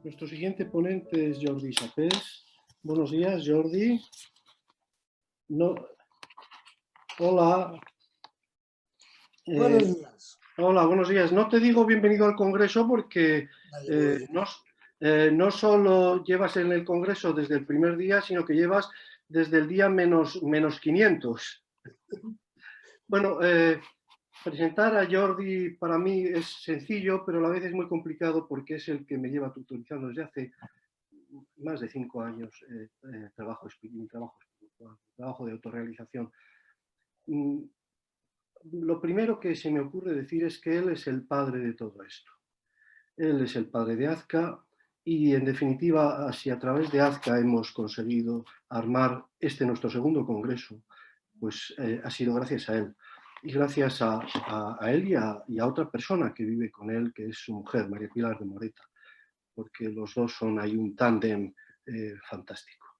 Nuestro siguiente ponente es Jordi Sapés. Buenos días, Jordi. No, hola. Buenos días. Hola, buenos días. No te digo bienvenido al Congreso porque no solo llevas en el Congreso desde el primer día, sino que llevas desde el día menos 500. Bueno, presentar a Jordi para mí es sencillo, pero a la vez es muy complicado porque es el que me lleva tutorizando desde hace más de 5 años trabajo de autorrealización. Lo primero que se me ocurre decir es que él es el padre de todo esto. Él es el padre de Azka y, en definitiva, si a través de Azka hemos conseguido armar nuestro segundo congreso, pues ha sido gracias a él. Y gracias a él y a otra persona que vive con él, que es su mujer, María Pilar de Moreta, porque los dos son ahí un tándem fantástico.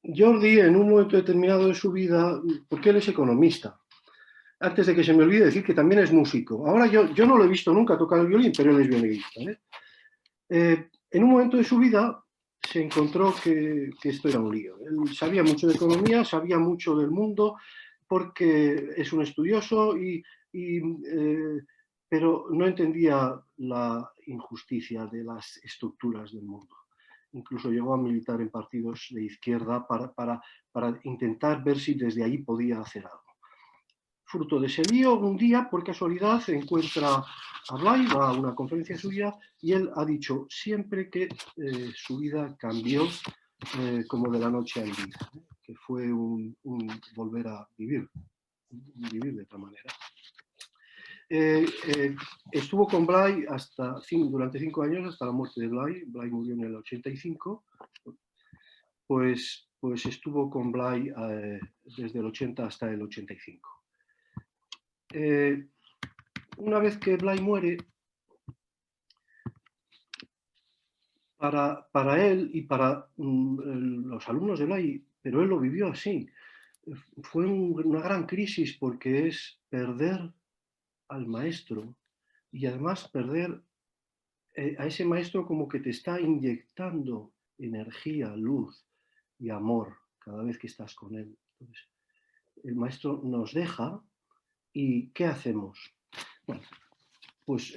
Jordi, en un momento determinado de su vida, porque él es economista, antes de que se me olvide decir que también es músico. Ahora yo no lo he visto nunca tocar el violín, pero él es violinista. En un momento de su vida se encontró que esto era un lío. Él sabía mucho de economía, sabía mucho del mundo, porque es un estudioso, pero no entendía la injusticia de las estructuras del mundo. Incluso llegó a militar en partidos de izquierda para intentar ver si desde ahí podía hacer algo. Fruto de ese lío, un día, por casualidad, encuentra a Blay, va a una conferencia suya, y él ha dicho siempre que su vida cambió como de la noche al día, que fue un volver a vivir de otra manera. Estuvo con Blay durante 5 años, hasta la muerte de Blay. Blay murió en el 85, pues estuvo con Blay desde el 80 hasta el 85. Una vez que Blay muere, para él y para los alumnos de Blay, pero él lo vivió así, fue una gran crisis porque es perder al maestro y además perder a ese maestro como que te está inyectando energía, luz y amor cada vez que estás con él. Entonces, el maestro nos deja y ¿qué hacemos? Bueno, pues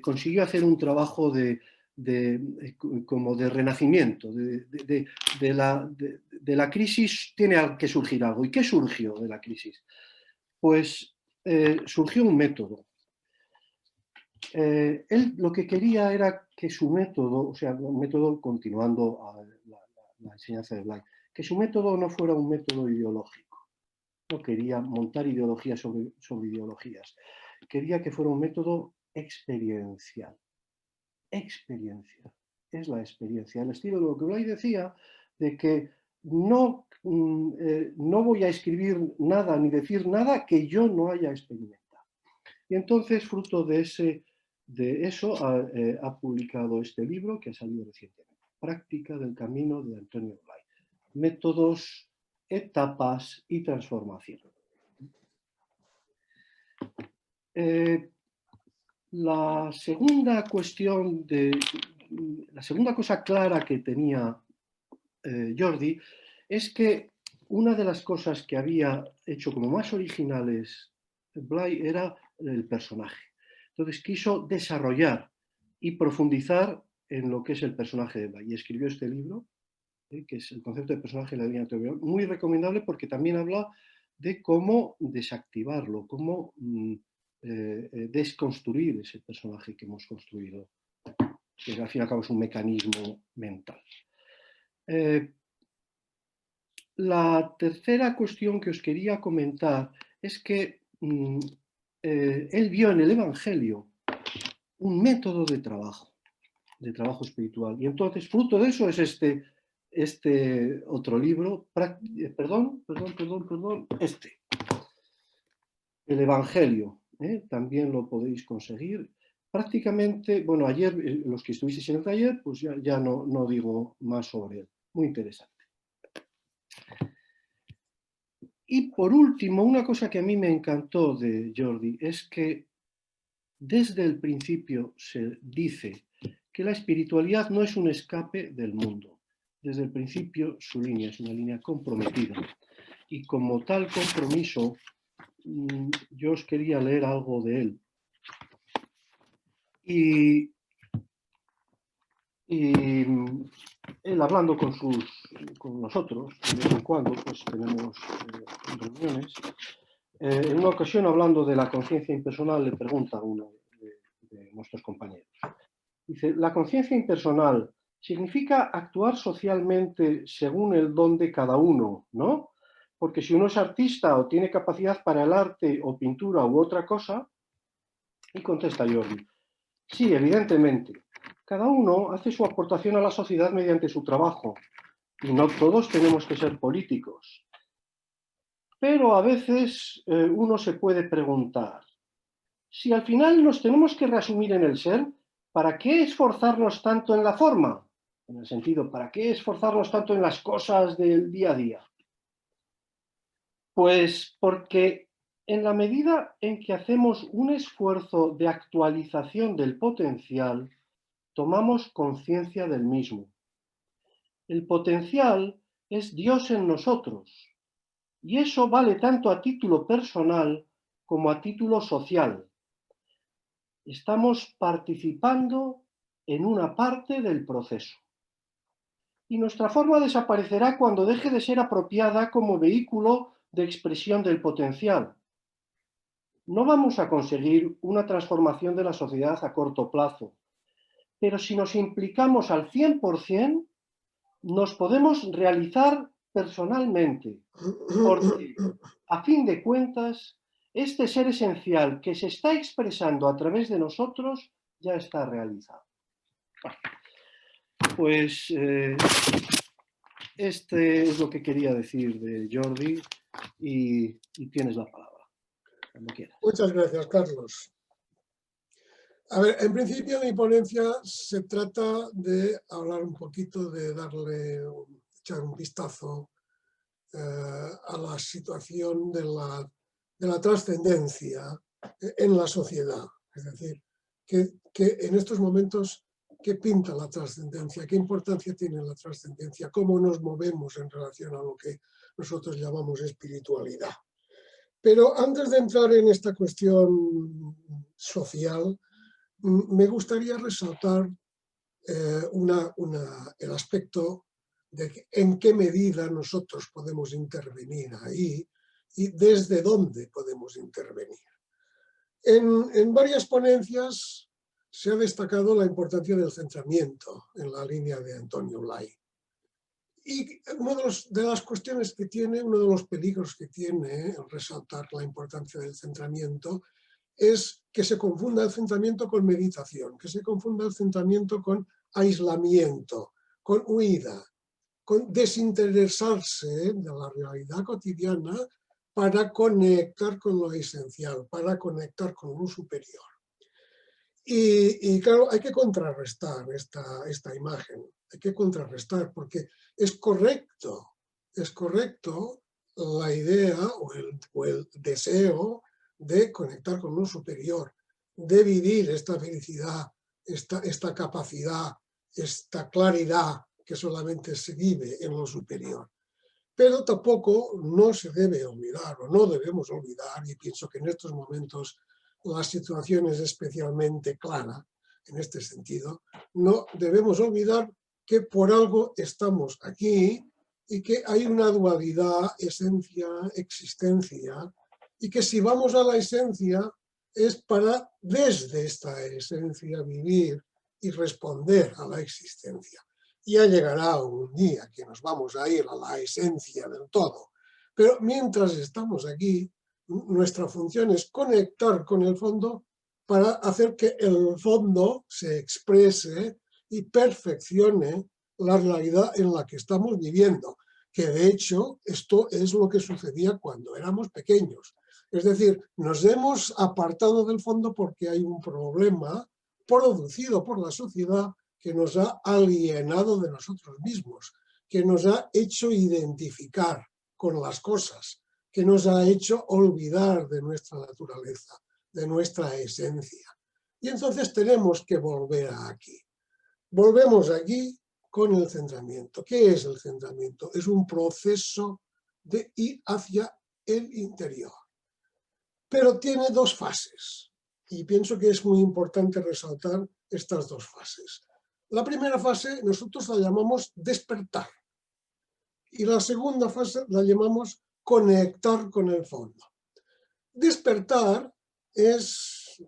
consiguió hacer un trabajo como de renacimiento. De la crisis tiene que surgir algo. ¿Y qué surgió de la crisis? Pues surgió un método. Él lo que quería era que su método, o sea, un método continuando a la enseñanza de Blay, que su método no fuera un método ideológico. No quería montar ideologías sobre ideologías. Quería que fuera un método experiencial. Experiencia. Es la experiencia. El estilo de lo que Blay decía, de que no voy a escribir nada ni decir nada que yo no haya experimentado. Y entonces, fruto de eso, ha publicado este libro que ha salido recientemente, Práctica del Camino de Antonio Blay. Métodos, etapas y transformación. La segunda cosa clara que tenía Jordi es que una de las cosas que había hecho como más originales Blay era el personaje. Entonces quiso desarrollar y profundizar en lo que es el personaje de Blay y escribió este libro, que es el concepto de personaje en la línea teoría, muy recomendable porque también habla de cómo desactivarlo, cómo desconstruir ese personaje que hemos construido, que al fin y al cabo es un mecanismo mental. La tercera cuestión que os quería comentar es que él vio en el Evangelio un método de trabajo espiritual. Y entonces, fruto de eso es este otro libro, el Evangelio, también lo podéis conseguir. Prácticamente, bueno, ayer, los que estuvisteis en el taller, pues ya no digo más sobre él. Muy interesante. Y por último, una cosa que a mí me encantó de Jordi es que desde el principio se dice que la espiritualidad no es un escape del mundo. Desde el principio su línea es una línea comprometida. Y como tal compromiso, yo os quería leer algo de él. Y él hablando con nosotros, de vez en cuando, pues tenemos reuniones. En una ocasión, hablando de la conciencia impersonal, le pregunta a uno de nuestros compañeros. Dice, ¿la conciencia impersonal significa actuar socialmente según el don de cada uno, ¿no? Porque si uno es artista o tiene capacidad para el arte o pintura u otra cosa, y contesta Jordi, sí, evidentemente. Cada uno hace su aportación a la sociedad mediante su trabajo y no todos tenemos que ser políticos. Pero a veces uno se puede preguntar, si al final nos tenemos que resumir en el ser, ¿para qué esforzarnos tanto en la forma? En el sentido, ¿para qué esforzarnos tanto en las cosas del día a día? Pues porque en la medida en que hacemos un esfuerzo de actualización del potencial, tomamos conciencia del mismo. El potencial es Dios en nosotros, y eso vale tanto a título personal como a título social. Estamos participando en una parte del proceso. Y nuestra forma desaparecerá cuando deje de ser apropiada como vehículo de expresión del potencial. No vamos a conseguir una transformación de la sociedad a corto plazo, pero si nos implicamos al 100%, nos podemos realizar personalmente, porque, a fin de cuentas, este ser esencial que se está expresando a través de nosotros ya está realizado. Pues este es lo que quería decir de Jordi y tienes la palabra, cuando quieras. Muchas gracias, Carlos. A ver, en principio mi ponencia se trata de hablar un poquito, de echar un vistazo a la situación de la trascendencia en la sociedad. Es decir, que en estos momentos, ¿qué pinta la trascendencia? ¿Qué importancia tiene la trascendencia? ¿Cómo nos movemos en relación a lo que nosotros llamamos espiritualidad? Pero antes de entrar en esta cuestión social, me gustaría resaltar el aspecto de en qué medida nosotros podemos intervenir ahí y desde dónde podemos intervenir. En varias ponencias se ha destacado la importancia del centramiento en la línea de Antonio Lai. Y una de las cuestiones que tiene, uno de los peligros que tiene el resaltar la importancia del centramiento es que se confunda el centramiento con meditación, que se confunda el centramiento con aislamiento, con huida, con desinteresarse de la realidad cotidiana para conectar con lo esencial, para conectar con lo superior. Y claro, hay que contrarrestar esta imagen, hay que contrarrestar porque es correcto la idea o el deseo de conectar con lo superior, de vivir esta felicidad, esta capacidad, esta claridad que solamente se vive en lo superior. Pero tampoco no se debe olvidar o no debemos olvidar, y pienso que en estos momentos la situación es especialmente clara en este sentido, no debemos olvidar que por algo estamos aquí y que hay una dualidad esencia-existencia y que si vamos a la esencia es para desde esta esencia vivir y responder a la existencia. Ya llegará un día que nos vamos a ir a la esencia del todo, pero mientras estamos aquí, nuestra función es conectar con el fondo para hacer que el fondo se exprese y perfeccione la realidad en la que estamos viviendo, que de hecho esto es lo que sucedía cuando éramos pequeños. Es decir, nos hemos apartado del fondo porque hay un problema producido por la sociedad que nos ha alienado de nosotros mismos, que nos ha hecho identificar con las cosas, que nos ha hecho olvidar de nuestra naturaleza, de nuestra esencia. Y entonces tenemos que volver a aquí. volvemos aquí con el centramiento. ¿Qué es el centramiento? Es un proceso de ir hacia el interior. Pero tiene dos fases. Y pienso que es muy importante resaltar estas dos fases. La primera fase nosotros la llamamos despertar. Y la segunda fase la llamamos conectar con el fondo. Despertar es,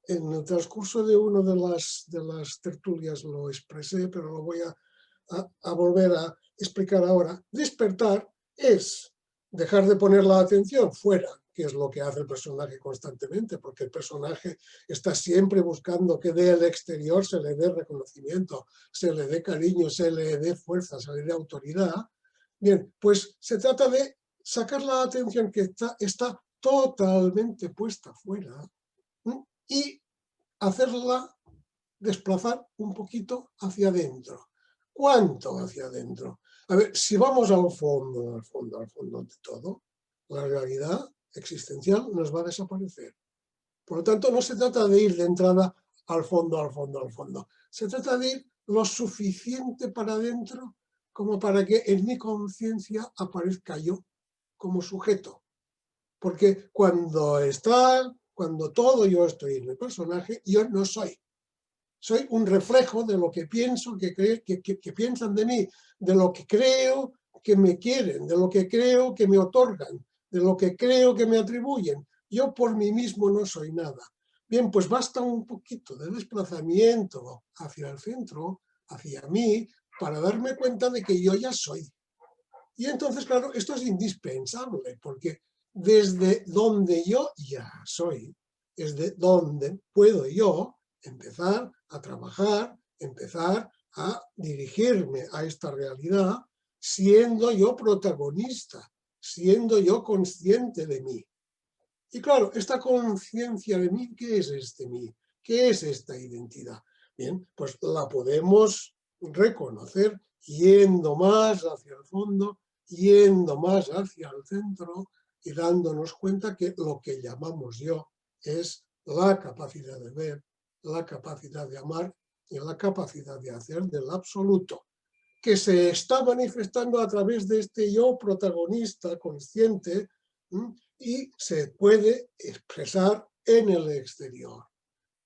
en el transcurso de una de las tertulias lo expresé, pero lo voy a volver a explicar ahora. Despertar es dejar de poner la atención fuera, que es lo que hace el personaje constantemente, porque el personaje está siempre buscando que del exterior se le dé reconocimiento, se le dé cariño, se le dé fuerza, se le dé autoridad. Bien, pues se trata de sacar la atención que está totalmente puesta fuera y hacerla desplazar un poquito hacia adentro. ¿Cuánto hacia adentro? A ver, si vamos al fondo de todo, la realidad existencial nos va a desaparecer. Por lo tanto, no se trata de ir de entrada al fondo. Se trata de ir lo suficiente para adentro como para que en mi conciencia aparezca yo como sujeto. Porque cuando todo yo estoy en el personaje, yo no soy. Soy un reflejo de lo que pienso, que piensan de mí, de lo que creo que me quieren, de lo que creo que me otorgan, de lo que creo que me atribuyen. Yo por mí mismo no soy nada. Bien, pues basta un poquito de desplazamiento hacia el centro, hacia mí, para darme cuenta de que yo ya soy. Y entonces, claro, esto es indispensable, porque desde donde yo ya soy, desde donde puedo yo empezar a trabajar, empezar a dirigirme a esta realidad, siendo yo protagonista, siendo yo consciente de mí. Y claro, esta conciencia de mí, ¿qué es este mí? ¿Qué es esta identidad? Bien, pues la podemos reconocer yendo más hacia el fondo, yendo más hacia el centro y dándonos cuenta que lo que llamamos yo es la capacidad de ver, la capacidad de amar y la capacidad de hacer del absoluto, que se está manifestando a través de este yo protagonista, consciente, y se puede expresar en el exterior.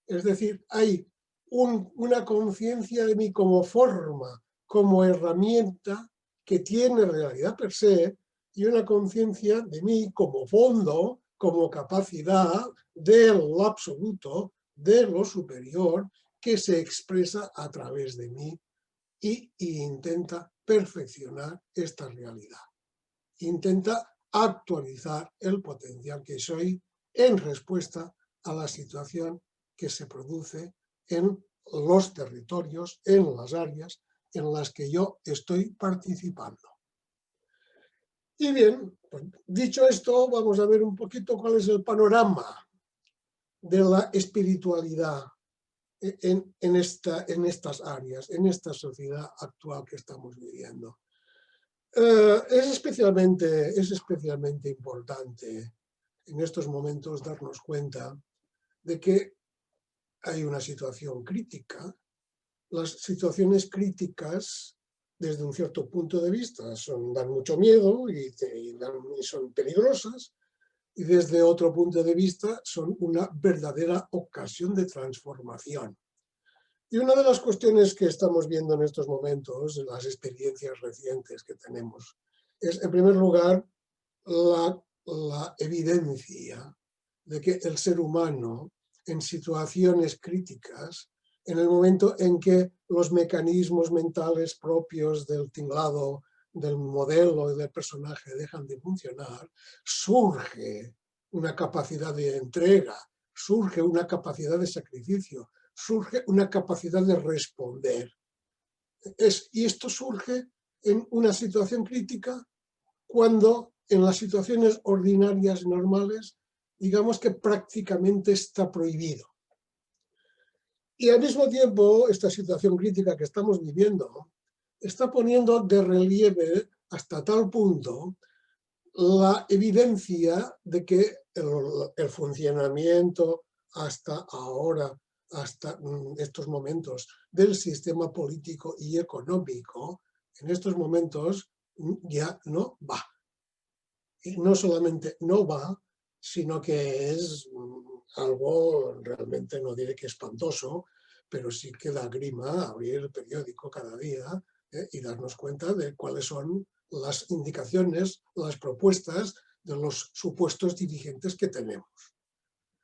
Es decir, hay una conciencia de mí como forma, como herramienta que tiene realidad per se, y una conciencia de mí como fondo, como capacidad del absoluto, de lo superior, que se expresa a través de mí y intenta perfeccionar esta realidad. Intenta actualizar el potencial que soy en respuesta a la situación que se produce en los territorios, en las áreas en las que yo estoy participando. Y bien, pues dicho esto, vamos a ver un poquito cuál es el panorama de la espiritualidad en estas áreas, en esta sociedad actual que estamos viviendo. Es especialmente importante en estos momentos darnos cuenta de que hay una situación crítica. Las situaciones críticas, desde un cierto punto de vista, dan mucho miedo y son peligrosas, y desde otro punto de vista son una verdadera ocasión de transformación. Y una de las cuestiones que estamos viendo en estos momentos, en las experiencias recientes que tenemos, es, en primer lugar, la evidencia de que el ser humano, en situaciones críticas, en el momento en que los mecanismos mentales propios del tinglado, del modelo y del personaje dejan de funcionar, surge una capacidad de entrega, surge una capacidad de sacrificio, surge una capacidad de responder. Y esto surge en una situación crítica cuando en las situaciones ordinarias y normales, digamos que prácticamente está prohibido. Y al mismo tiempo, esta situación crítica que estamos viviendo está poniendo de relieve hasta tal punto la evidencia de que el funcionamiento hasta ahora hasta estos momentos del sistema político y económico, en estos momentos ya no va. Y no solamente no va, sino que es algo realmente, no diré que espantoso, pero sí que da grima abrir el periódico cada día y darnos cuenta de cuáles son las indicaciones, las propuestas de los supuestos dirigentes que tenemos.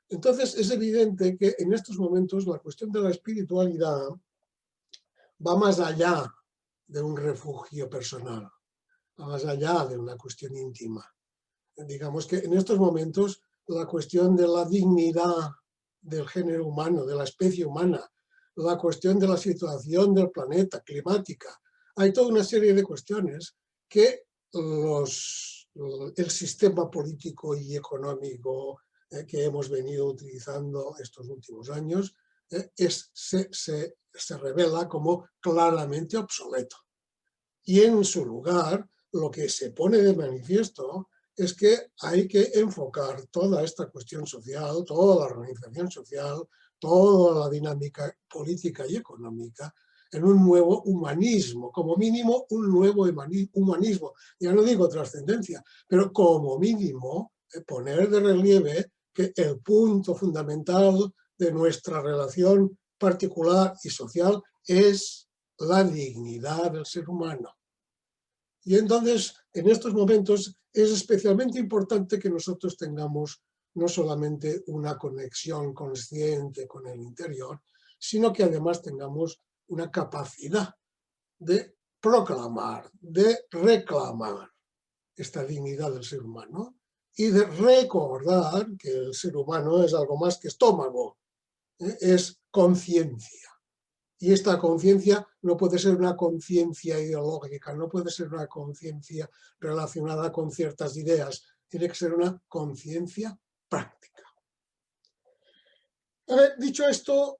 Entonces es evidente que en estos momentos la cuestión de la espiritualidad va más allá de un refugio personal, va más allá de una cuestión íntima. Digamos que en estos momentos la cuestión de la dignidad del género humano, de la especie humana, la cuestión de la situación del planeta, climática, hay toda una serie de cuestiones que el sistema político y económico que hemos venido utilizando estos últimos años se revela como claramente obsoleto. Y en su lugar, lo que se pone de manifiesto es que hay que enfocar toda esta cuestión social, toda la organización social, toda la dinámica política y económica en un nuevo humanismo, como mínimo un nuevo humanismo. Ya no digo trascendencia, pero como mínimo poner de relieve que el punto fundamental de nuestra relación particular y social es la dignidad del ser humano. Y entonces, en estos momentos, es especialmente importante que nosotros tengamos no solamente una conexión consciente con el interior, sino que además tengamos una capacidad de proclamar, de reclamar esta dignidad del ser humano y de recordar que el ser humano es algo más que estómago, es conciencia. Y esta conciencia no puede ser una conciencia ideológica, no puede ser una conciencia relacionada con ciertas ideas, tiene que ser una conciencia práctica. Dicho esto,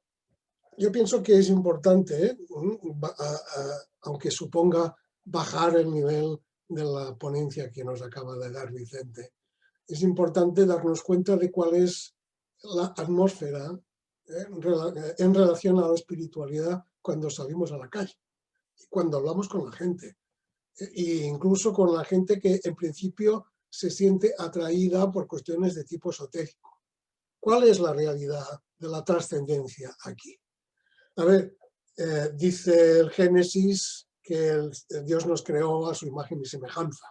yo pienso que es importante, aunque suponga bajar el nivel de la ponencia que nos acaba de dar Vicente, es importante darnos cuenta de cuál es la atmósfera en relación a la espiritualidad cuando salimos a la calle, cuando hablamos con la gente, e incluso con la gente que en principio se siente atraída por cuestiones de tipo esotérico. ¿Cuál es la realidad de la trascendencia aquí? A ver, dice el Génesis que Dios nos creó a su imagen y semejanza.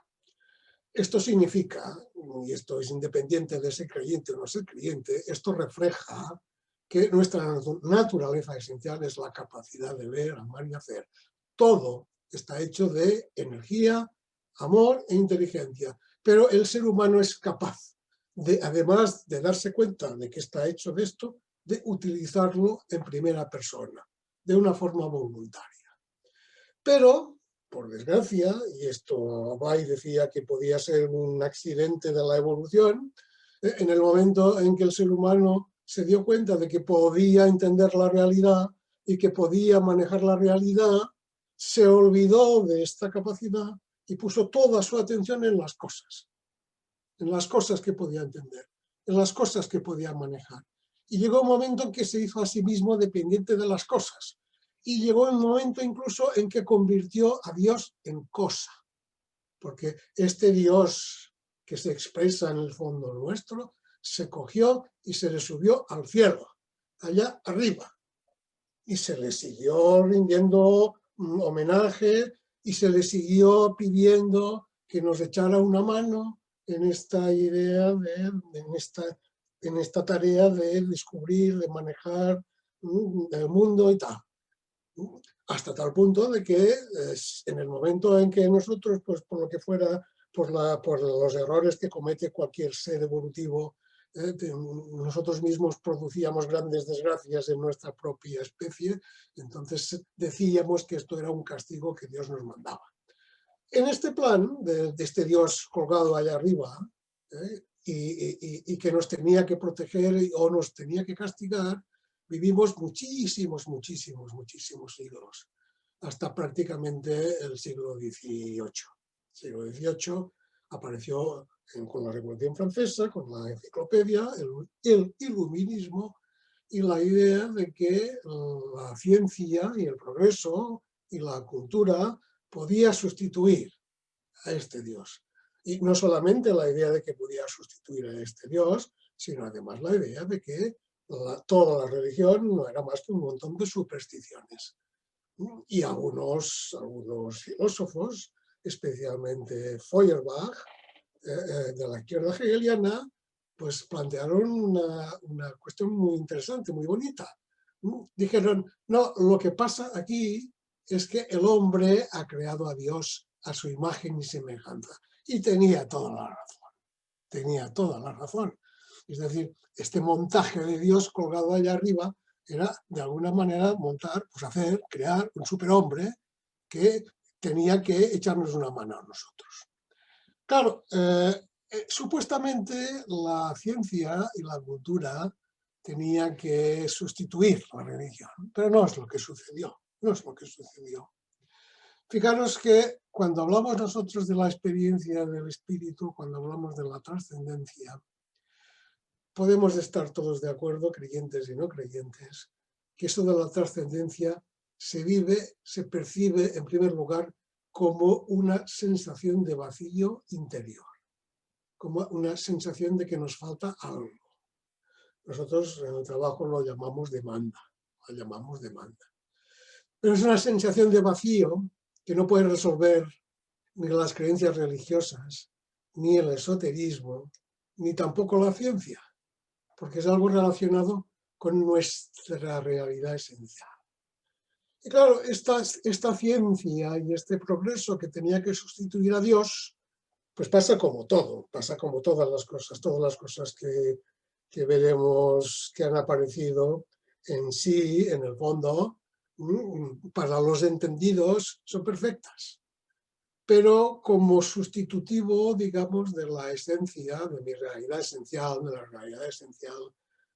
Esto significa, y esto es independiente de ser creyente o no ser creyente, esto refleja que nuestra naturaleza esencial es la capacidad de ver, amar y hacer. Todo está hecho de energía, amor e inteligencia, pero el ser humano es capaz, además de darse cuenta de que está hecho de esto, de utilizarlo en primera persona, de una forma voluntaria. Pero, por desgracia, y esto Bay decía que podía ser un accidente de la evolución, en el momento en que el ser humano se dio cuenta de que podía entender la realidad y que podía manejar la realidad, se olvidó de esta capacidad y puso toda su atención en las cosas que podía entender, en las cosas que podía manejar. Y llegó un momento en que se hizo a sí mismo dependiente de las cosas. Y llegó un momento incluso en que convirtió a Dios en cosa. Porque este Dios que se expresa en el fondo nuestro, se cogió y se le subió al cielo, allá arriba. Y se le siguió rindiendo homenaje y se le siguió pidiendo que nos echara una mano en esta idea, en esta tarea de descubrir, de manejar el mundo y tal. Hasta tal punto de que en el momento en que nosotros, pues por lo que fuera, por los errores que comete cualquier ser evolutivo, nosotros mismos producíamos grandes desgracias en nuestra propia especie, entonces decíamos que esto era un castigo que Dios nos mandaba. En este plan de este Dios colgado allá arriba, y que nos tenía que proteger o nos tenía que castigar, vivimos muchísimos siglos, hasta prácticamente el siglo XVIII. El siglo XVIII apareció con la Revolución Francesa, con la enciclopedia, el iluminismo, y la idea de que la ciencia y el progreso y la cultura podía sustituir a este Dios. Y no solamente la idea de que podía sustituir a este Dios, sino además la idea de que toda la religión no era más que un montón de supersticiones. Y algunos filósofos, especialmente Feuerbach, de la izquierda hegeliana, pues plantearon una cuestión muy interesante, muy bonita. Dijeron, no, lo que pasa aquí es que el hombre ha creado a Dios a su imagen y semejanza. Y tenía toda la razón, tenía toda la razón. Es decir, este montaje de Dios colgado allá arriba era, de alguna manera, montar, pues crear un superhombre que tenía que echarnos una mano a nosotros. Claro, supuestamente la ciencia y la cultura tenían que sustituir la religión, pero no es lo que sucedió, no es lo que sucedió. Fijaros que cuando hablamos nosotros de la experiencia del espíritu, cuando hablamos de la trascendencia, podemos estar todos de acuerdo, creyentes y no creyentes, que eso de la trascendencia se vive, se percibe en primer lugar como una sensación de vacío interior, como una sensación de que nos falta algo. Nosotros en el trabajo lo llamamos demanda, Pero es una sensación de vacío que no puede resolver ni las creencias religiosas, ni el esoterismo, ni tampoco la ciencia, porque es algo relacionado con nuestra realidad esencial. Y claro, esta ciencia y este progreso que tenía que sustituir a Dios, pues pasa como todo, pasa como todas las cosas que veremos que han aparecido en sí, en el fondo, para los entendidos, son perfectas. Pero como sustitutivo, digamos, de la esencia, de mi realidad esencial, de la realidad esencial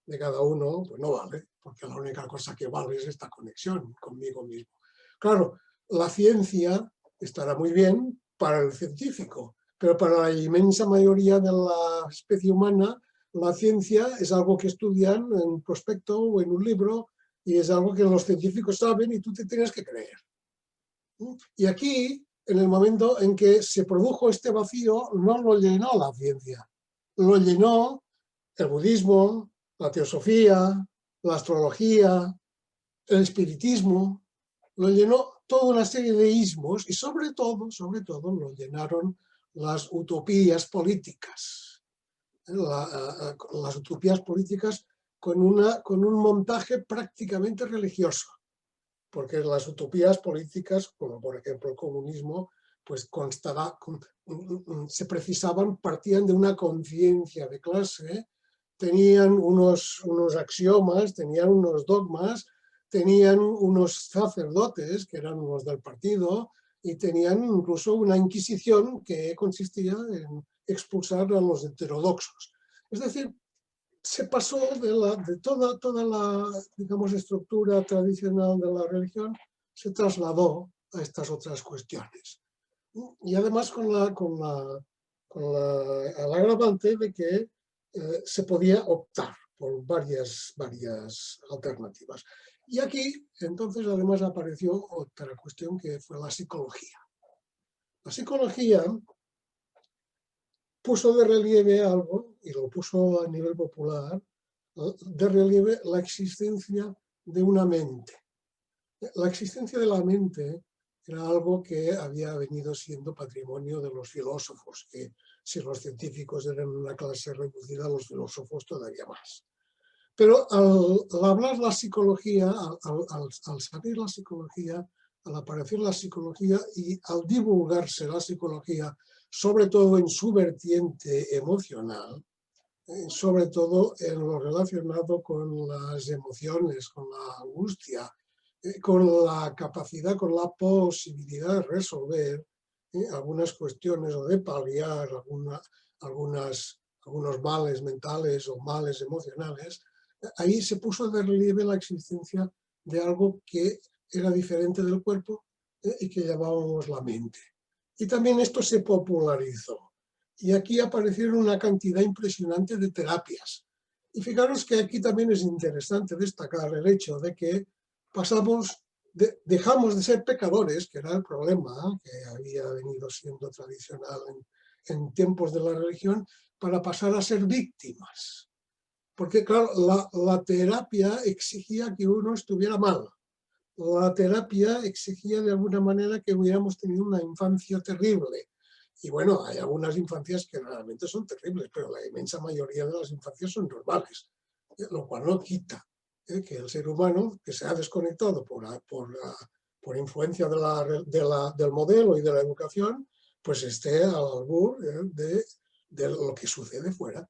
de cada uno, pues no vale, porque la única cosa que vale es esta conexión conmigo mismo. Claro, la ciencia estará muy bien para el científico, pero para la inmensa mayoría de la especie humana, la ciencia es algo que estudian en un prospecto o en un libro y es algo que los científicos saben y tú te tienes que creer. Y aquí, en el momento en que se produjo este vacío, no lo llenó la ciencia, lo llenó el budismo, la teosofía, la astrología, el espiritismo, lo llenó toda una serie de ismos y sobre todo lo llenaron las utopías políticas. Las utopías políticas con un montaje prácticamente religioso, porque las utopías políticas, como por ejemplo el comunismo, pues se precisaban, partían de una conciencia de clase, tenían unos axiomas, tenían unos dogmas, tenían unos sacerdotes que eran los del partido y tenían incluso una inquisición que consistía en expulsar a los heterodoxos. Es decir, se pasó de toda la, digamos, estructura tradicional de la religión, se trasladó a estas otras cuestiones. Y además con el agravante de que se podía optar por varias alternativas. Y aquí, entonces, además apareció otra cuestión que fue la psicología. La psicología puso de relieve algo, y lo puso a nivel popular, de relieve la existencia de una mente. La existencia de la mente era algo que había venido siendo patrimonio de los filósofos, que si los científicos eran una clase reducida, los filósofos todavía más. Pero al hablar la psicología, al saber la psicología, al aparecer la psicología y al divulgarse la psicología, sobre todo en su vertiente emocional, sobre todo en lo relacionado con las emociones, con la angustia, con la capacidad, con la posibilidad de resolver algunas cuestiones o de paliar algunos males mentales o males emocionales. Ahí se puso de relieve la existencia de algo que era diferente del cuerpo y que llamábamos la mente. Y también esto se popularizó. Y aquí aparecieron una cantidad impresionante de terapias. Y fijaros que aquí también es interesante destacar el hecho de que dejamos de ser pecadores, que era el problema que había venido siendo tradicional en tiempos de la religión, para pasar a ser víctimas. Porque, claro, la terapia exigía que uno estuviera mal. La terapia exigía de alguna manera que hubiéramos tenido una infancia terrible. Y bueno, hay algunas infancias que realmente son terribles, pero la inmensa mayoría de las infancias son normales, lo cual no quita que el ser humano, que se ha desconectado por influencia del modelo y de la educación, pues esté al albur de lo que sucede fuera.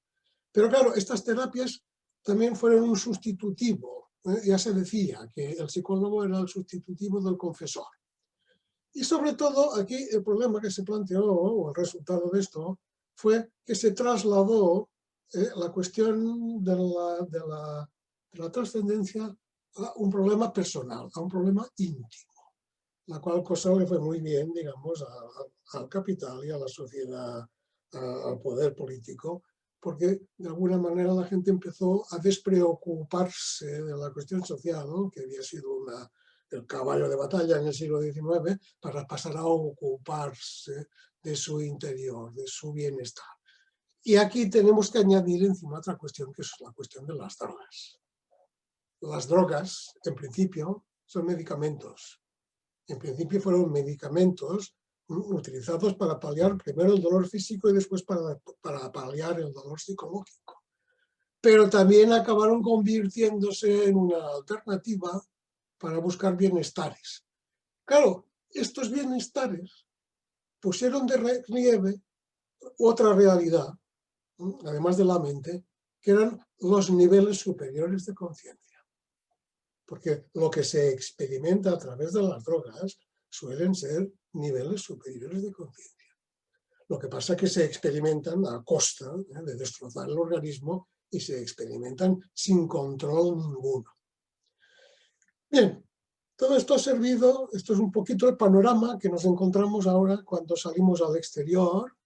Pero claro, estas terapias también fueron un sustitutivo. Ya se decía que el psicólogo era el sustitutivo del confesor. Y sobre todo, aquí el problema que se planteó, o el resultado de esto, fue que se trasladó la cuestión de la trascendencia a un problema personal, a un problema íntimo, la cual cosa le fue muy bien, digamos, al capital y a la sociedad, al poder político, porque de alguna manera la gente empezó a despreocuparse de la cuestión social, ¿no? Que había sido el caballo de batalla en el siglo XIX, para pasar a ocuparse de su interior, de su bienestar. Y aquí tenemos que añadir encima otra cuestión, que es la cuestión de las drogas. Las drogas, en principio, son medicamentos. En principio fueron medicamentos utilizados para paliar primero el dolor físico y después para paliar el dolor psicológico. Pero también acabaron convirtiéndose en una alternativa para buscar bienestares. Claro, estos bienestares pusieron de relieve otra realidad, además de la mente, que eran los niveles superiores de conciencia. Porque lo que se experimenta a través de las drogas suelen ser niveles superiores de conciencia. Lo que pasa es que se experimentan a costa de destrozar el organismo y se experimentan sin control ninguno. Bien, todo esto ha servido, esto es un poquito el panorama que nos encontramos ahora cuando salimos al exterior,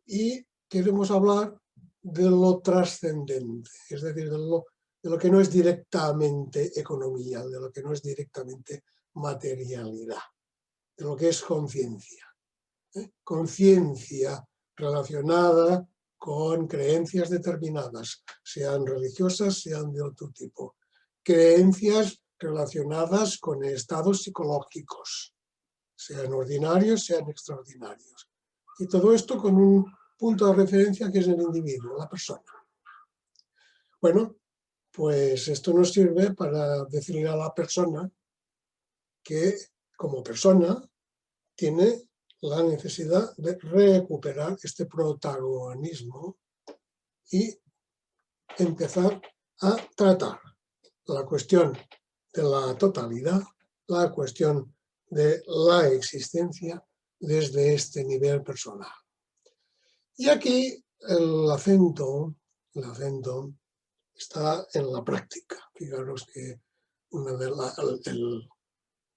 y queremos hablar de lo trascendente, es decir, de lo que no es directamente economía, de lo que no es directamente materialidad, de lo que es conciencia. Conciencia relacionada con creencias determinadas, sean religiosas, sean de otro tipo. Creencias relacionadas con estados psicológicos, sean ordinarios, sean extraordinarios. Y todo esto con un punto de referencia que es el individuo, la persona. Bueno, pues esto nos sirve para decirle a la persona que como persona tiene la necesidad de recuperar este protagonismo y empezar a tratar la cuestión de la totalidad, la cuestión de la existencia desde este nivel personal. Y aquí el acento está en la práctica. Fijaros que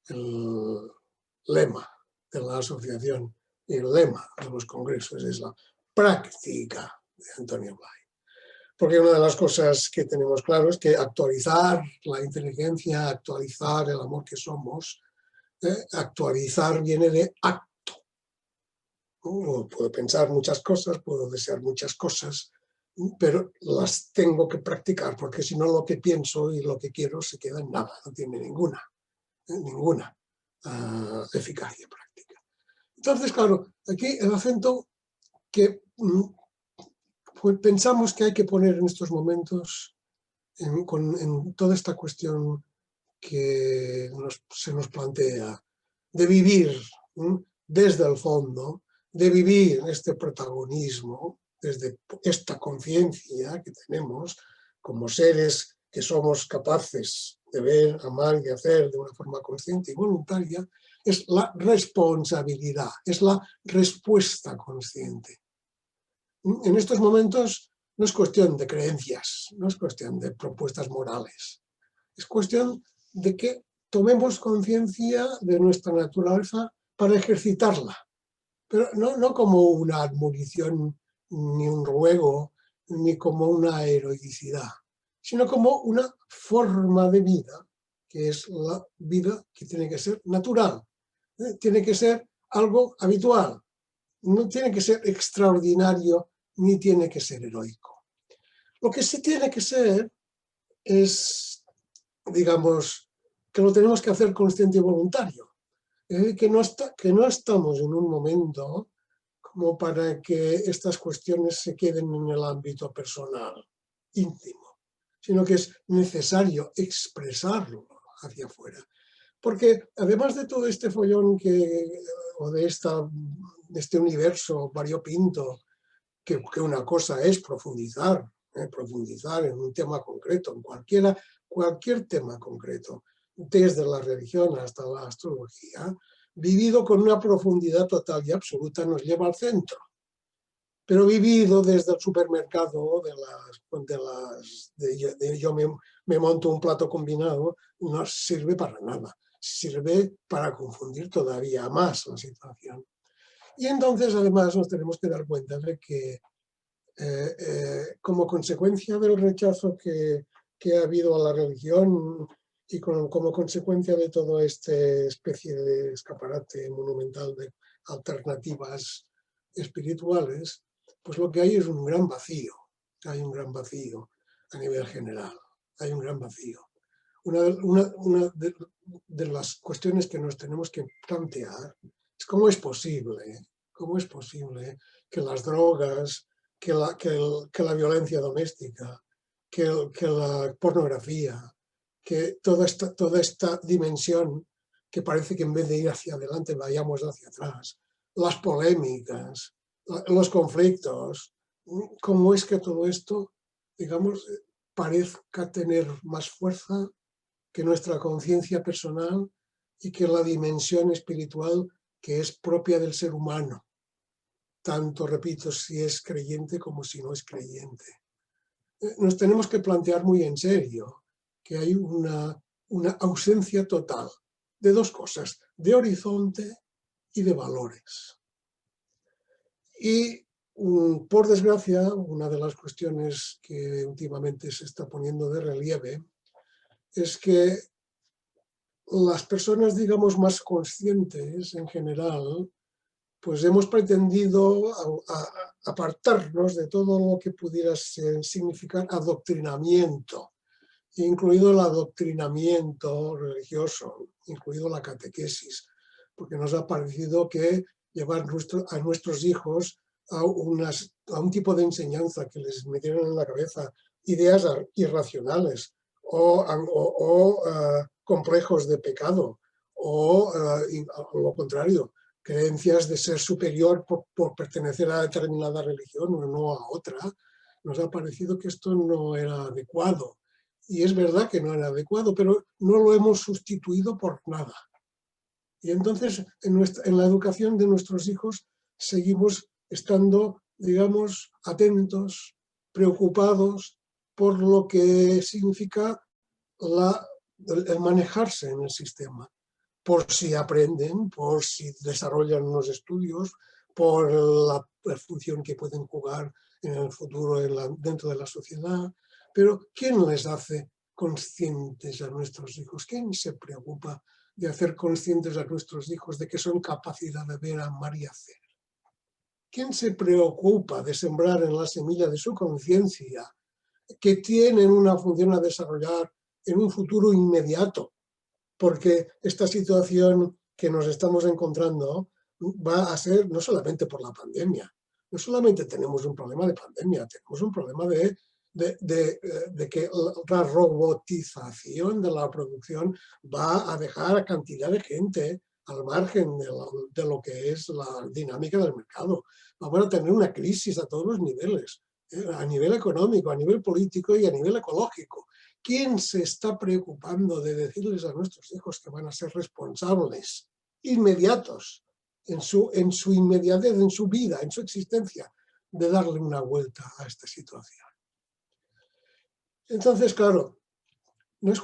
el lema de la asociación y el lema de los congresos es la práctica de Antonio Blay. Porque una de las cosas que tenemos claro es que actualizar la inteligencia, actualizar el amor que somos, actualizar viene de acto. Puedo pensar muchas cosas, puedo desear muchas cosas, pero las tengo que practicar, porque si no lo que pienso y lo que quiero se queda en nada, no tiene ninguna eficacia práctica. Entonces, claro, aquí el acento que pues pensamos que hay que poner en estos momentos en toda esta cuestión que se nos plantea de vivir desde el fondo, de vivir este protagonismo, desde esta conciencia que tenemos como seres que somos capaces de ver, amar y hacer de una forma consciente y voluntaria, es la responsabilidad, es la respuesta consciente. En estos momentos no es cuestión de creencias, no es cuestión de propuestas morales, es cuestión de que tomemos conciencia de nuestra naturaleza para ejercitarla, pero no como una admonición, ni un ruego, ni como una heroicidad, sino como una forma de vida, que es la vida que tiene que ser natural, tiene que ser algo habitual, no tiene que ser extraordinario ni tiene que ser heroico. Lo que sí tiene que ser es, digamos, que lo tenemos que hacer consciente y voluntario. Es decir, que no estamos en un momento como para que estas cuestiones se queden en el ámbito personal, íntimo, sino que es necesario expresarlo hacia afuera. Porque además de todo este follón o de este universo variopinto, que una cosa es profundizar en un tema concreto, en cualquier tema concreto, desde la religión hasta la astrología, vivido con una profundidad total y absoluta nos lleva al centro. Pero vivido desde el supermercado, yo me monto un plato combinado, no sirve para nada, sirve para confundir todavía más la situación. Y entonces además nos tenemos que dar cuenta de que como consecuencia del rechazo que ha habido a la religión y como consecuencia de toda esta especie de escaparate monumental de alternativas espirituales, pues lo que hay es un gran vacío a nivel general, hay un gran vacío. Una de las cuestiones que nos tenemos que plantear es cómo es posible que las drogas, que la violencia doméstica, que la pornografía, que toda esta dimensión que parece que en vez de ir hacia adelante vayamos hacia atrás, las polémicas, los conflictos, cómo es que todo esto, digamos, parezca tener más fuerza que nuestra conciencia personal y que la dimensión espiritual que es propia del ser humano, tanto, repito, si es creyente como si no es creyente. Nos tenemos que plantear muy en serio que hay una ausencia total de dos cosas, de horizonte y de valores. Y, por desgracia, una de las cuestiones que últimamente se está poniendo de relieve es que las personas, digamos, más conscientes en general, pues hemos pretendido apartarnos de todo lo que pudiera significar adoctrinamiento, incluido el adoctrinamiento religioso, incluido la catequesis, porque nos ha parecido que llevar a nuestros hijos a un tipo de enseñanza que les metieran en la cabeza ideas irracionales o complejos de pecado o lo contrario, creencias de ser superior por pertenecer a determinada religión o no a otra, nos ha parecido que esto no era adecuado. Y es verdad que no era adecuado, pero no lo hemos sustituido por nada. Y entonces en la educación de nuestros hijos seguimos estando, digamos, atentos, preocupados por lo que significa el manejarse en el sistema, por si aprenden, por si desarrollan unos estudios, por la función que pueden jugar en el futuro dentro de la sociedad. Pero ¿quién les hace conscientes a nuestros hijos? ¿Quién se preocupa de hacer conscientes a nuestros hijos de que son capacidad de ver, amar y hacer? ¿Quién se preocupa de sembrar en la semilla de su conciencia que tienen una función a desarrollar en un futuro inmediato? Porque esta situación que nos estamos encontrando va a ser no solamente por la pandemia, no solamente tenemos un problema de pandemia, tenemos un problema de que la robotización de la producción va a dejar a cantidad de gente al margen de lo que es la dinámica del mercado. Vamos a tener una crisis a todos los niveles, a nivel económico, a nivel político y a nivel ecológico. ¿Quién se está preocupando de decirles a nuestros hijos que van a ser responsables inmediatos en su inmediatez, en su vida, en su existencia, de darle una vuelta a esta situación? Entonces, claro, no es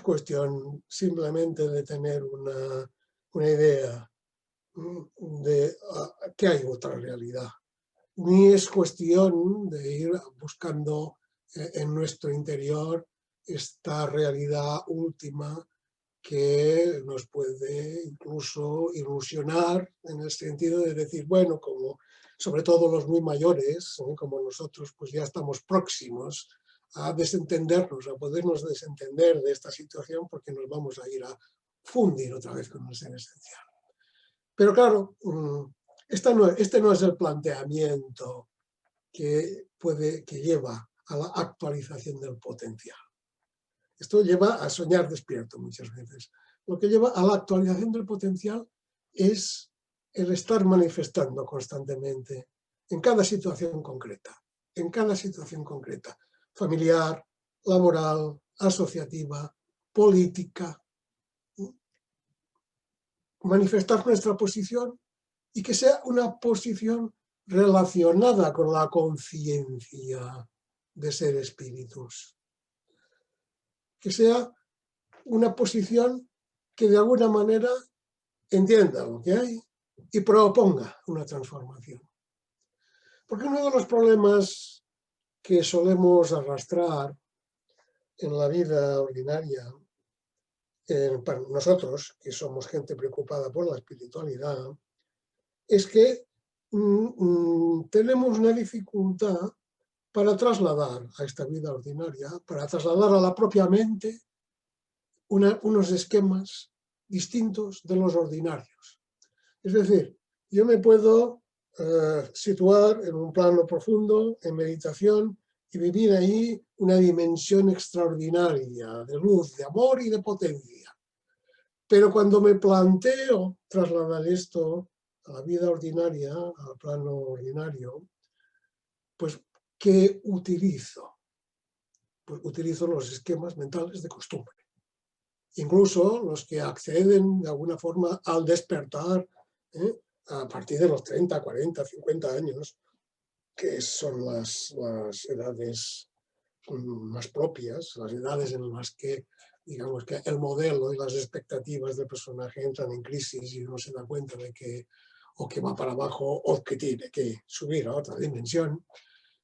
cuestión simplemente de tener una idea de que hay otra realidad, ni es cuestión de ir buscando en nuestro interior esta realidad última que nos puede incluso ilusionar en el sentido de decir, bueno, como sobre todo los muy mayores, como nosotros, pues ya estamos próximos a desentendernos, a podernos desentender de esta situación porque nos vamos a ir a fundir otra vez con el ser esencial. Pero claro, este no es el planteamiento que lleva a la actualización del potencial. Esto lleva a soñar despierto muchas veces. Lo que lleva a la actualización del potencial es el estar manifestando constantemente en cada situación concreta, familiar, laboral, asociativa, política, manifestar nuestra posición y que sea una posición relacionada con la conciencia de ser espíritus. Que sea una posición que de alguna manera entienda lo que hay y proponga una transformación. Porque uno de los problemas que solemos arrastrar en la vida ordinaria, para nosotros, que somos gente preocupada por la espiritualidad, es que tenemos una dificultad para trasladar a esta vida ordinaria, para trasladar a la propia mente unos esquemas distintos de los ordinarios. Es decir, yo me puedo situar en un plano profundo, en meditación, y vivir ahí una dimensión extraordinaria de luz, de amor y de potencia. Pero cuando me planteo trasladar esto a la vida ordinaria, al plano ordinario, pues, ¿qué utilizo? Pues utilizo los esquemas mentales de costumbre. Incluso los que acceden de alguna forma al despertar a partir de los 30, 40, 50 años, que son las edades más propias, las edades en las que, digamos, que el modelo y las expectativas del personaje entran en crisis y uno se da cuenta de que o que va para abajo o que tiene que subir a otra dimensión.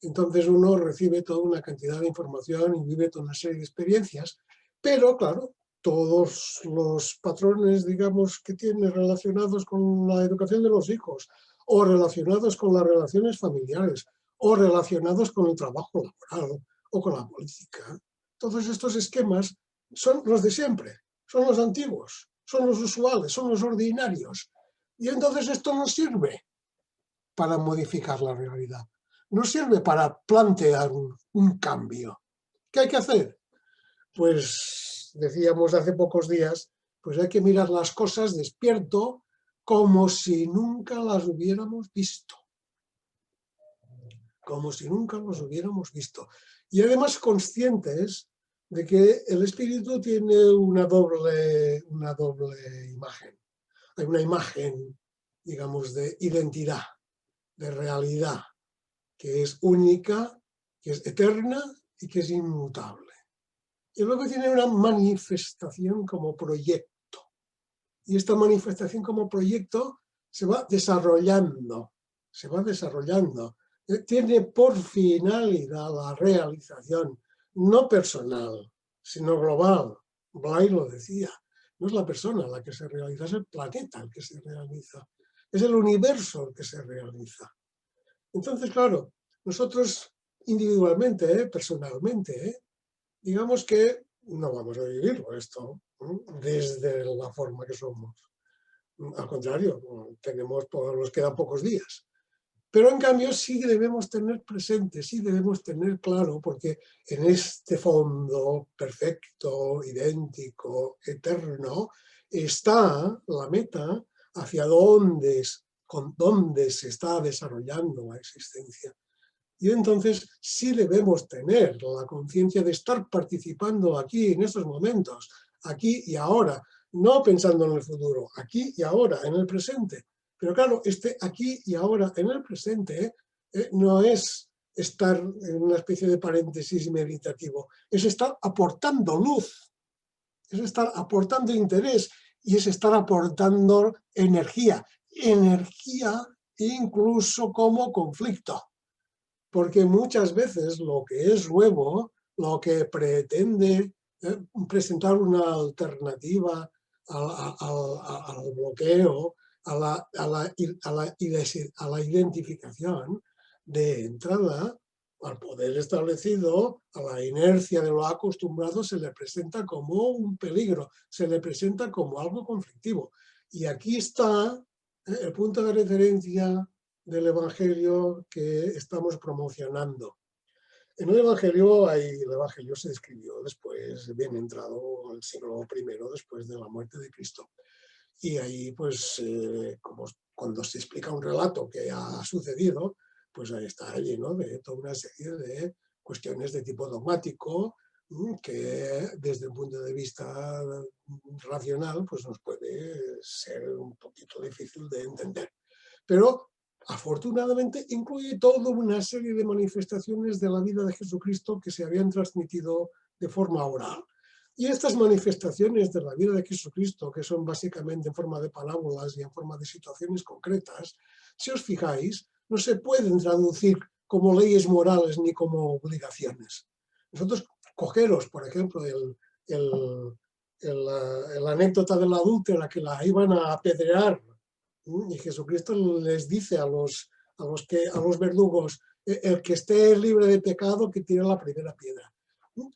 Entonces uno recibe toda una cantidad de información y vive toda una serie de experiencias, pero claro, todos los patrones, digamos, que tiene relacionados con la educación de los hijos, o relacionados con las relaciones familiares, o relacionados con el trabajo laboral, o con la política. Todos estos esquemas son los de siempre, son los antiguos, son los usuales, son los ordinarios. Y entonces esto no sirve para modificar la realidad, no sirve para plantear un cambio. ¿Qué hay que hacer? Pues decíamos hace pocos días, pues hay que mirar las cosas despierto como si nunca las hubiéramos visto. Como si nunca las hubiéramos visto. Y además conscientes de que el espíritu tiene una doble imagen. Hay una imagen, digamos, de identidad, de realidad, que es única, que es eterna y que es inmutable. Y luego tiene una manifestación como proyecto. Y esta manifestación como proyecto se va desarrollando. Tiene por finalidad la realización, no personal, sino global. Blay lo decía, no es la persona la que se realiza, es el planeta el que se realiza, es el universo el que se realiza. Entonces, claro, nosotros individualmente, personalmente, digamos que no vamos a vivir esto desde la forma que somos. Al contrario, nos quedan pocos días. Pero en cambio sí debemos tener presente, sí debemos tener claro, porque en este fondo perfecto, idéntico, eterno, está la meta hacia dónde se está desarrollando la existencia. Y entonces sí debemos tener la conciencia de estar participando aquí, en estos momentos, aquí y ahora, no pensando en el futuro, aquí y ahora, en el presente. Pero claro, este aquí y ahora, en el presente, no es estar en una especie de paréntesis meditativo, es estar aportando luz, es estar aportando interés y es estar aportando energía incluso como conflicto, porque muchas veces lo que es nuevo, lo que pretende presentar una alternativa al bloqueo, a la identificación de entrada, al poder establecido, a la inercia de lo acostumbrado, se le presenta como un peligro, se le presenta como algo conflictivo. Y aquí está el punto de referencia del Evangelio que estamos promocionando. En el Evangelio se escribió después, bien entrado al siglo I, después de la muerte de Cristo. Y ahí, pues, como cuando se explica un relato que ha sucedido, pues ahí está lleno de toda una serie de cuestiones de tipo dogmático que desde un punto de vista racional pues nos puede ser un poquito difícil de entender. Pero afortunadamente incluye toda una serie de manifestaciones de la vida de Jesucristo que se habían transmitido de forma oral. Y estas manifestaciones de la vida de Jesucristo, que son básicamente en forma de parábolas y en forma de situaciones concretas, si os fijáis, no se pueden traducir como leyes morales ni como obligaciones. Nosotros cogeros, por ejemplo, la anécdota de la adúltera que la iban a apedrear, y Jesucristo les dice a los verdugos, el que esté libre de pecado que tire la primera piedra.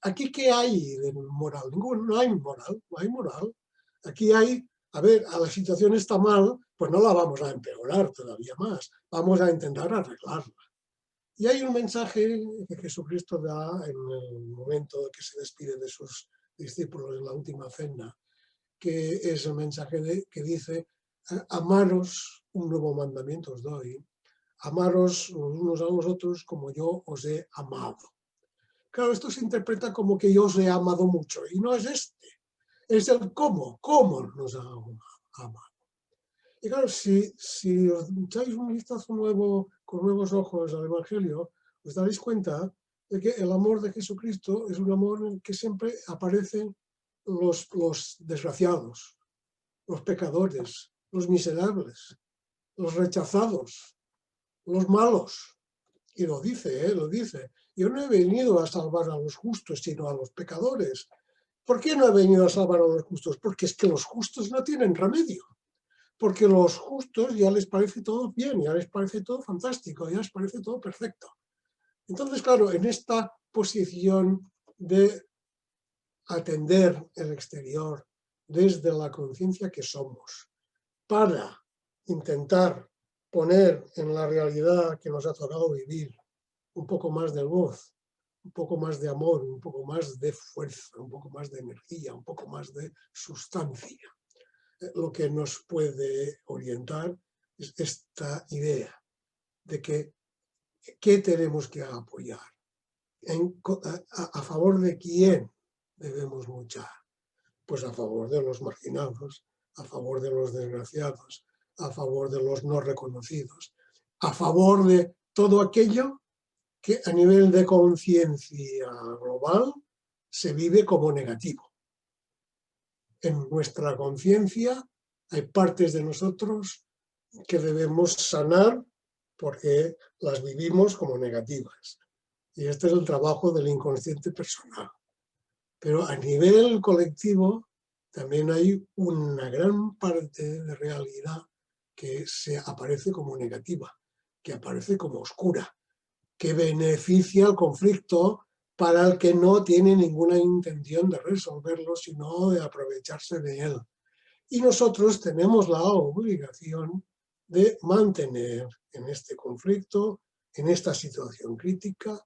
¿Aquí qué hay de moral? No hay moral, no hay moral. Aquí hay, a ver, la situación está mal, pues no la vamos a empeorar todavía más, vamos a intentar arreglarla. Y hay un mensaje que Jesucristo da en el momento que se despide de sus discípulos en la última cena, que es el mensaje que dice, amaros, un nuevo mandamiento os doy, amaros los unos a los otros como yo os he amado. Claro, esto se interpreta como que yo os he amado mucho, y no es es el cómo nos ha amado. Y claro, si os echáis un vistazo nuevo, con nuevos ojos al Evangelio, os daréis cuenta de que el amor de Jesucristo es un amor en el que siempre aparecen los desgraciados, los pecadores, los miserables, los rechazados, los malos. Y lo dice, lo dice. Yo no he venido a salvar a los justos, sino a los pecadores. ¿Por qué no he venido a salvar a los justos? Porque es que los justos no tienen remedio. Porque los justos ya les parece todo bien, ya les parece todo fantástico, ya les parece todo perfecto. Entonces, claro, en esta posición de atender el exterior desde la conciencia que somos, para intentar poner en la realidad que nos ha tocado vivir un poco más de luz, un poco más de amor, un poco más de fuerza, un poco más de energía, un poco más de sustancia. Lo que nos puede orientar es esta idea de que ¿qué tenemos que apoyar? ¿A favor de quién debemos luchar? Pues a favor de los marginados, a favor de los desgraciados, a favor de los no reconocidos, a favor de todo aquello que a nivel de conciencia global se vive como negativo. En nuestra conciencia hay partes de nosotros que debemos sanar porque las vivimos como negativas. Y este es el trabajo del inconsciente personal. Pero a nivel colectivo también hay una gran parte de realidad que se aparece como negativa, que aparece como oscura, que beneficia el conflicto para el que no tiene ninguna intención de resolverlo, sino de aprovecharse de él. Y nosotros tenemos la obligación de mantener en este conflicto, en esta situación crítica,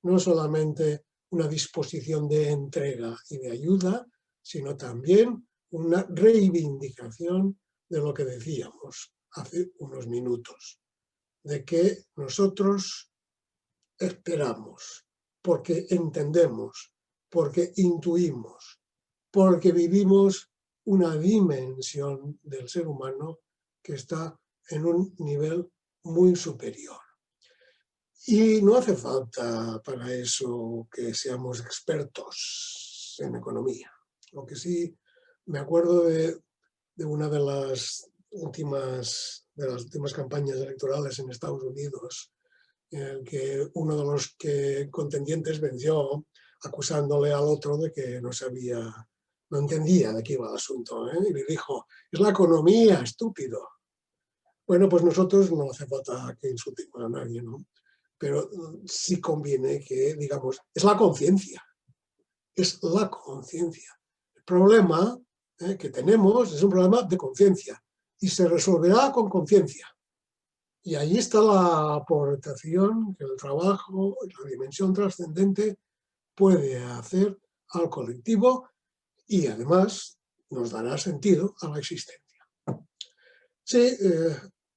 no solamente una disposición de entrega y de ayuda, sino también una reivindicación de lo que decíamos hace unos minutos, de que nosotros esperamos, porque entendemos, porque intuimos, porque vivimos una dimensión del ser humano que está en un nivel muy superior. Y no hace falta para eso que seamos expertos en economía. Lo que sí me acuerdo de una de las últimas de las últimas campañas electorales en Estados Unidos, en el que uno de los contendientes venció acusándole al otro de que no entendía de qué iba el asunto, ¿eh? Y le dijo, es la economía, estúpido. Bueno, pues nosotros no hace falta que insultemos a nadie, ¿no? Pero sí conviene que, digamos, es la conciencia. Es la conciencia. El problema que tenemos es un problema de conciencia y se resolverá con conciencia. Y ahí está la aportación que el trabajo, la dimensión trascendente puede hacer al colectivo y además nos dará sentido a la existencia. Sí,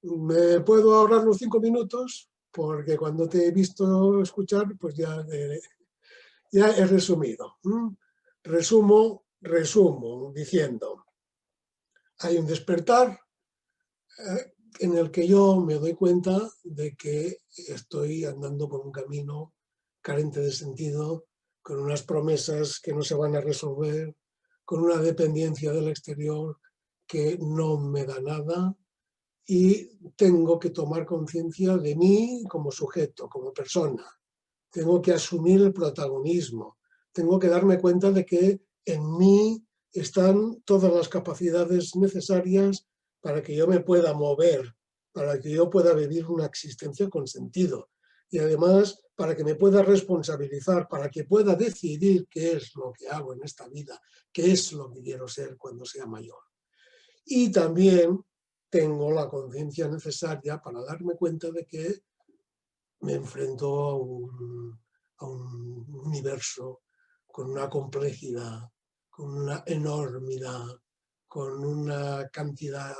me puedo ahorrar los 5 minutos porque cuando te he visto escuchar, pues ya he resumido. Resumo diciendo, hay un despertar en el que yo me doy cuenta de que estoy andando por un camino carente de sentido, con unas promesas que no se van a resolver, con una dependencia del exterior que no me da nada, y tengo que tomar conciencia de mí como sujeto, como persona. Tengo que asumir el protagonismo. Tengo que darme cuenta de que en mí están todas las capacidades necesarias para que yo me pueda mover, para que yo pueda vivir una existencia con sentido. Y además, para que me pueda responsabilizar, para que pueda decidir qué es lo que hago en esta vida, qué es lo que quiero ser cuando sea mayor. Y también tengo la conciencia necesaria para darme cuenta de que me enfrento a un universo con una complejidad, con una enormidad, con una cantidad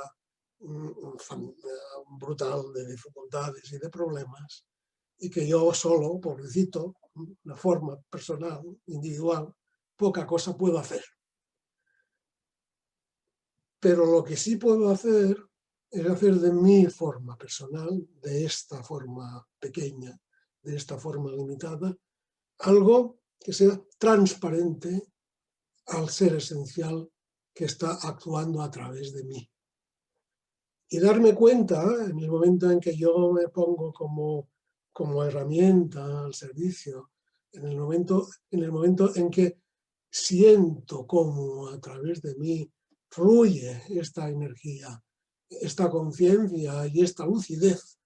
brutal de dificultades y de problemas, y que yo solo, pobrecito, de forma personal, individual, poca cosa puedo hacer. Pero lo que sí puedo hacer es hacer de mi forma personal, de esta forma pequeña, de esta forma limitada, algo que sea transparente al ser esencial que está actuando a través de mí. Y darme cuenta, en el momento en que yo me pongo como herramienta al servicio, en el momento en que siento cómo a través de mí fluye esta energía, esta conciencia y esta lucidez,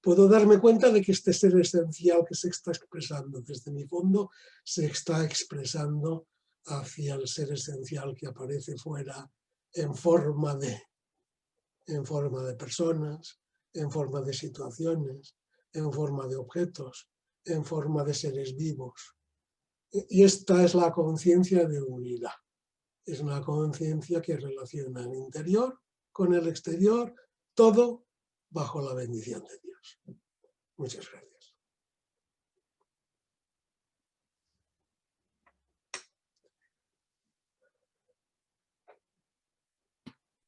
puedo darme cuenta de que este ser esencial que se está expresando desde mi fondo se está expresando hacia el ser esencial que aparece fuera en forma de personas, en forma de situaciones, en forma de objetos, en forma de seres vivos. Y esta es la conciencia de unidad. Es una conciencia que relaciona el interior con el exterior, todo bajo la bendición de Dios. Muchas gracias.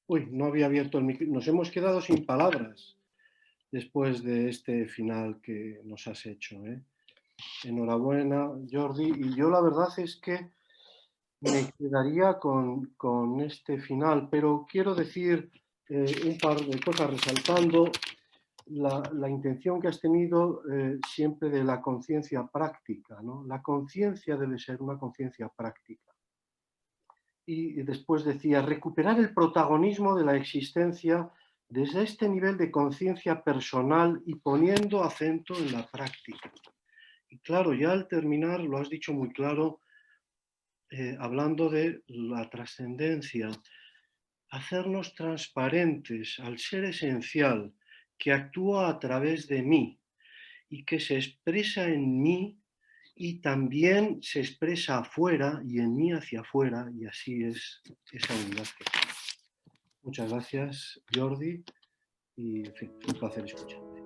Uy, no había abierto el micrófono. Nos hemos quedado sin palabras después de este final que nos has hecho, ¿eh? Enhorabuena, Jordi. Y yo la verdad es que me quedaría con este final, pero quiero decir un par de cosas resaltando la intención que has tenido siempre de la conciencia práctica, ¿no? La conciencia debe ser una conciencia práctica. Y después decía, recuperar el protagonismo de la existencia desde este nivel de conciencia personal y poniendo acento en la práctica. Y claro, ya al terminar, lo has dicho muy claro, hablando de la trascendencia, hacernos transparentes al ser esencial que actúa a través de mí y que se expresa en mí y también se expresa afuera y en mí hacia afuera, y así es esa unidad. Muchas gracias, Jordi, y en fin, un placer escucharte.